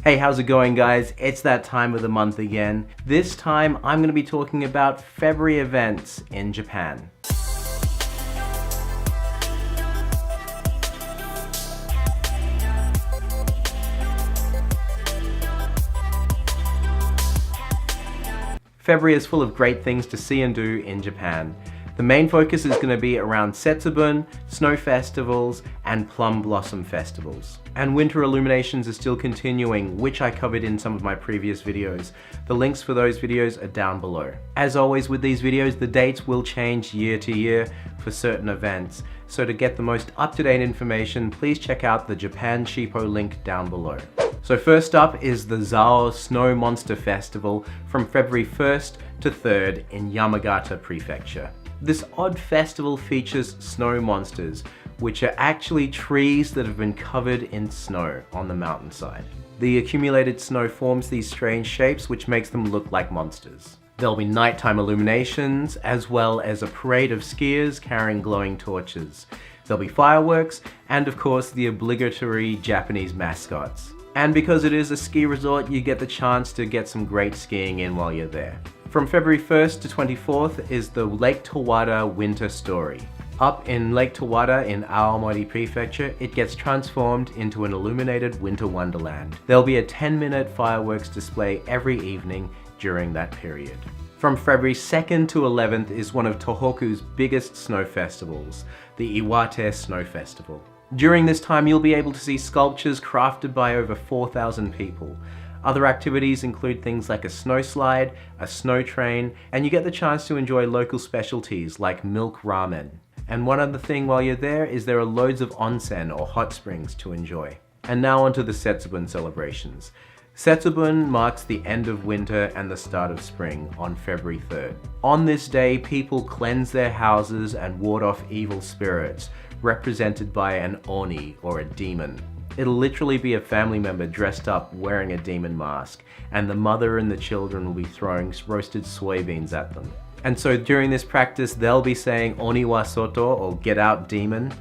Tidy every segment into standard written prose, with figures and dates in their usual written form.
Hey, how's it going guys? It's that time of the month again. This time I'm going to be talking about February events in Japan. February is full of great things to see and do in Japan. The main focus is going to be around Setsubun, snow festivals, and plum blossom festivals. And winter illuminations are still continuing, which I covered in some of my previous videos. The links for those videos are down below. As always with these videos, the dates will change year to year for certain events. So to get the most up-to-date information, please check out the Japan Shippo link down below. So first up is the Zao Snow Monster Festival from February 1st to 3rd in Yamagata Prefecture. This odd festival features snow monsters, which are actually trees that have been covered in snow on the mountainside. The accumulated snow forms these strange shapes, which makes them look like monsters. There'll be nighttime illuminations, as well as a parade of skiers carrying glowing torches. There'll be fireworks, and of course the obligatory Japanese mascots. And because it is a ski resort, you get the chance to get some great skiing in while you're there. From February 1st to 24th is the Lake Towada Winter Story. Up in Lake Towada in Aomori Prefecture, it gets transformed into an illuminated winter wonderland. There'll be a 10-minute fireworks display every evening during that period. From February 2nd to 11th is one of Tohoku's biggest snow festivals, the Iwate Snow Festival. During this time, you'll be able to see sculptures crafted by over 4,000 people. Other activities include things like a snow slide, a snow train, and you get the chance to enjoy local specialties like milk ramen. And one other thing while you're there is there are loads of onsen or hot springs to enjoy. And now onto the Setsubun celebrations. Setsubun marks the end of winter and the start of spring on February 3rd. On this day, people cleanse their houses and ward off evil spirits, represented by an oni or a demon. It'll literally be a family member dressed up wearing a demon mask, and the mother and the children will be throwing roasted soybeans at them. And so during this practice, they'll be saying Oni wa soto, or get out demon,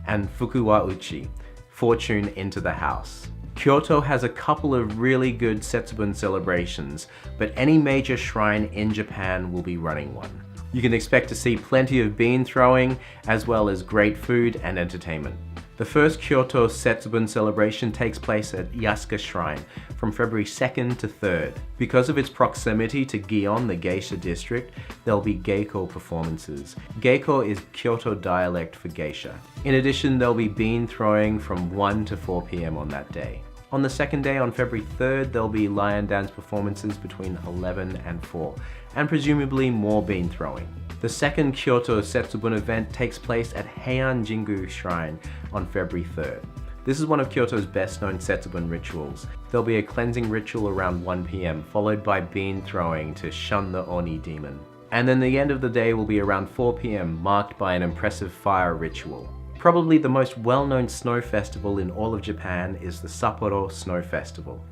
and Fuku wa uchi, fortune into the house. Kyoto has a couple of really good Setsubun celebrations, but any major shrine in Japan will be running one. You can expect to see plenty of bean throwing, as well as great food and entertainment. The first Kyoto Setsubun celebration takes place at Yasaka Shrine from February 2nd to 3rd. Because of its proximity to Gion, the geisha district, there'll be geiko performances. Geiko is Kyoto dialect for geisha. In addition, there'll be bean throwing from 1 to 4 p.m. on that day. On the second day, on February 3rd, there'll be lion dance performances between 11 and 4, and presumably more bean throwing. The second Kyoto Setsubun event takes place at Heian Jingu Shrine on February 3rd. This is one of Kyoto's best known Setsubun rituals. There'll be a cleansing ritual around 1 p.m, followed by bean throwing to shun the Oni demon. And then the end of the day will be around 4 p.m, marked by an impressive fire ritual. Probably the most well-known snow festival in all of Japan is the Sapporo Snow Festival.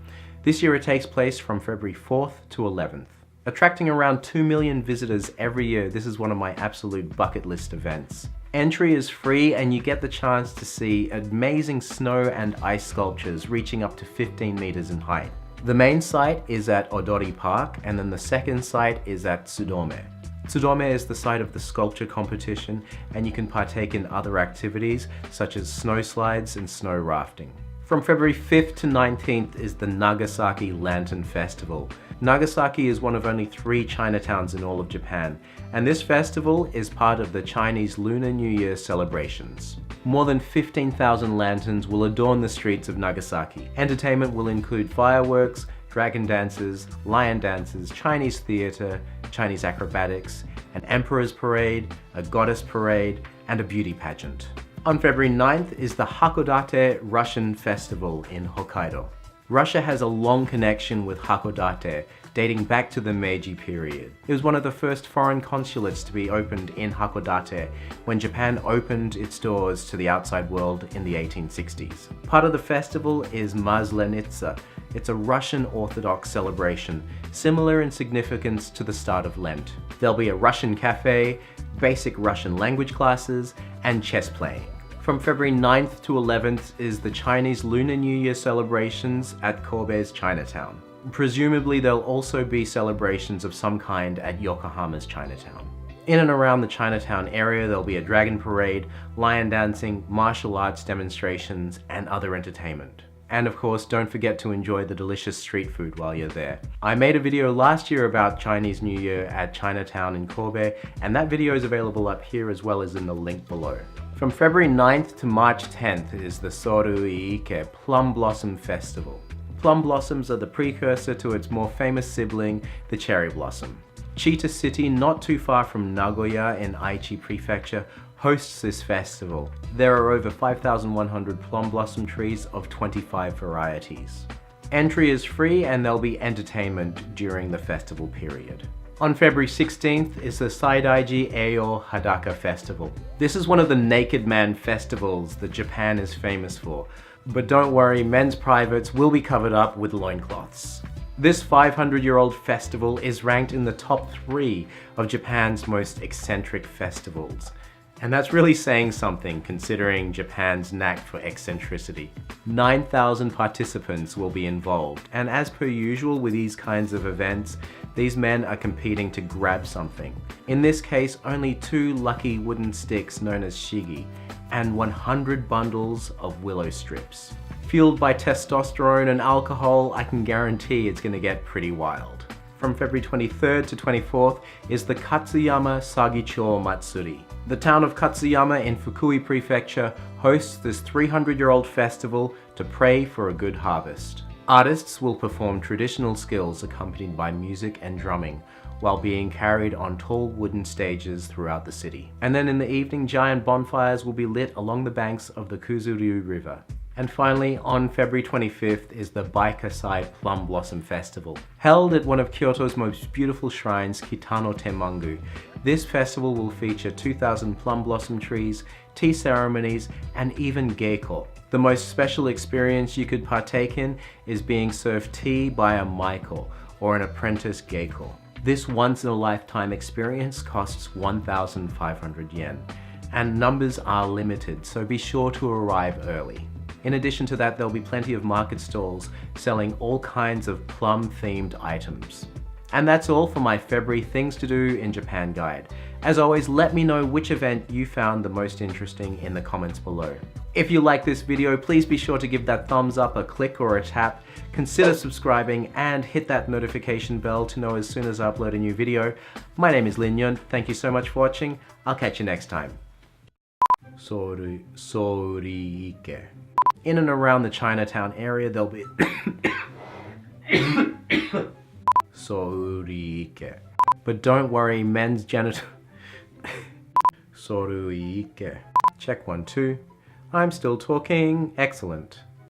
This year it takes place from February 4th to 11th. Attracting around 2 million visitors every year, this is one of my absolute bucket list events. Entry is free and you get the chance to see amazing snow and ice sculptures reaching up to 15 meters in height. The main site is at Odori Park, and then the second site is at Tsudome. Tsudome is the site of the sculpture competition, and you can partake in other activities such as snow slides and snow rafting. From February 5th to 19th is the Nagasaki Lantern Festival. Nagasaki is one of only 3 Chinatowns in all of Japan, and this festival is part of the Chinese Lunar New Year celebrations. More than 15,000 lanterns will adorn the streets of Nagasaki. Entertainment will include fireworks, dragon dances, lion dances, Chinese theater, Chinese acrobatics, an emperor's parade, a goddess parade, and a beauty pageant. On February 9th is the Hakkodate Russian Festival in Hokkaido. Russia has a long connection with Hakkodate, dating back to the Meiji period. It was one of the first foreign consulates to be opened in Hakkodate when Japan opened its doors to the outside world in the 1860s. Part of the festival is Mazzareelli. It's a Russian Orthodox celebration, similar in significance to the start of Lent. There'll be a Russian cafe, basic Russian language classes, and chess playing. From February 9th to 11th is the Chinese Lunar New Year celebrations at Kobe's Chinatown. Presumably there'll also be celebrations of some kind at Yokohama's Chinatown. In and around the Chinatown area there'll be a dragon parade, lion dancing, martial arts demonstrations, and other entertainment. And of course, don't forget to enjoy the delicious street food while you're there. I made a video last year about Chinese New Year at Chinatown in Kobe, and that video is available up here as well as in the link below. From February 9th to March 10th is the Soruike Plum Blossom Festival. Plum blossoms are the precursor to its more famous sibling, the cherry blossom. Chita City, not too far from Nagoya in Aichi Prefecture, hosts this festival. There are over 5,100 plum blossom trees of 25 varieties. Entry is free and there'll be entertainment during the festival period. On February 16th is the Saidaiji Eyo Hadaka Festival. This is one of the naked man festivals that Japan is famous for. But don't worry, men's privates will be covered up with loincloths. This 500-year-old festival is ranked in the top 3 of Japan's most eccentric festivals. And that's really saying something considering Japan's knack for eccentricity. 9,000 participants will be involved, and as per usual with these kinds of events, these men are competing to grab something. In this case, only 2 lucky wooden sticks known as shigi, and 100 bundles of willow strips. Fueled by testosterone and alcohol, I can guarantee it's gonna get pretty wild. From February 23rd to 24th is the Katsuyama Sagicho Matsuri. The town of Katsuyama in Fukui Prefecture hosts this 300-year-old festival to pray for a good harvest. Artists will perform traditional skills accompanied by music and drumming, while being carried on tall wooden stages throughout the city. And then in the evening, giant bonfires will be lit along the banks of the Kuzuryu River. And finally, on February 25th is the Baikasai Plum Blossom Festival. Held at one of Kyoto's most beautiful shrines, Kitano Temmangu, this festival will feature 2,000 plum blossom trees, tea ceremonies, and even geiko. The most special experience you could partake in is being served tea by a maiko, or an apprentice geiko. This once-in-a-lifetime experience costs 1,500 yen, and numbers are limited, so be sure to arrive early. In addition to that, there'll be plenty of market stalls selling all kinds of plum-themed items. And that's all for my February Things to Do in Japan guide. As always, let me know which event you found the most interesting in the comments below. If you like this video, please be sure to give that thumbs up, a click, or a tap. Consider subscribing and hit that notification bell to know as soon as I upload a new video. My name is Lin Nyunt. Thank you so much for watching. I'll catch you next time. Soruike. In and around the Chinatown area, there'll be Soruike. But don't worry, men's genital Soruike. Check 1, 2. I'm still talking. Excellent.